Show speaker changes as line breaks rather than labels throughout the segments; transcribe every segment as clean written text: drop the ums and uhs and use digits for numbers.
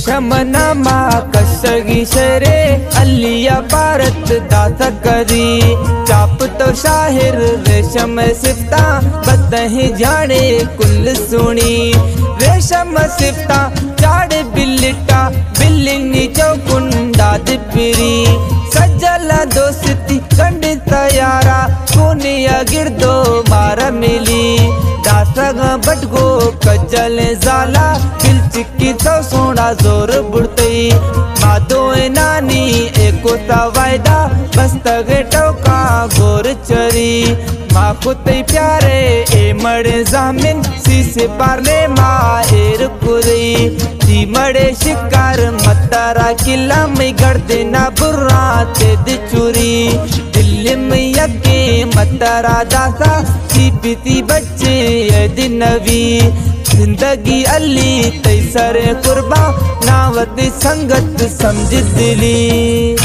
रेशम नामा कसगी शरे अलिया भारत दाता करी चाप तो शाहिर रेशम सिफ्ता बतही जाने कुल सुनी रेशम सिफ्ता चाड़ बिल्लिटा बिल्लिनी चौकुंडा दिपिरी सज्जल दोस्ती खंडित यारा कोनिया गिरदो मारा मिली दासग बटगो कज्जल जाला दिल चिक्की तो सोना जोर बुड़तई मादो नानी एको वायदा बस्तग टोका गोर चरी माँ कुत्ते प्यारे ए मड़े जामिन सीसे पारले माँ एर कुरी ती मड़े शिकार मतारा किला में गड़ देना बुर्रा तेद चुरी दिल्ली में यके मतारा दासा ती पीती बच्चे यदि नवी जिंदगी अली तैसर कुर्बा नावत संगत समझ दिली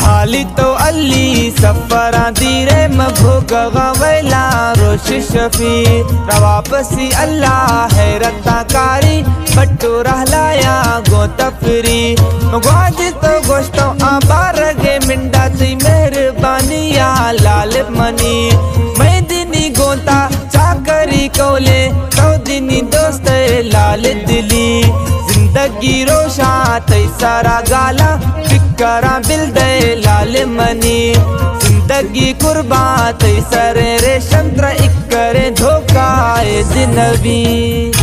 हाली तो अली सफरा धीरे मभोग गवैला रोश शफी वापसी अल्लाह है रत्ताकारी बट्टो रहलाया गो तफरी ग्वाज तो गोश्तो आबार गे मिंडा ती मेहरबानिया लाल मनी मैं दिनी गोता चाकरी कोले तो दिनी दोस्त लाल दिली जिंदगी रोशा तई सारा गाला फिकरा बिल दे लाल मनी जिंदगी कुर्बा तई सरे रेशम त्र इक्करे धोखा ए जिनवी।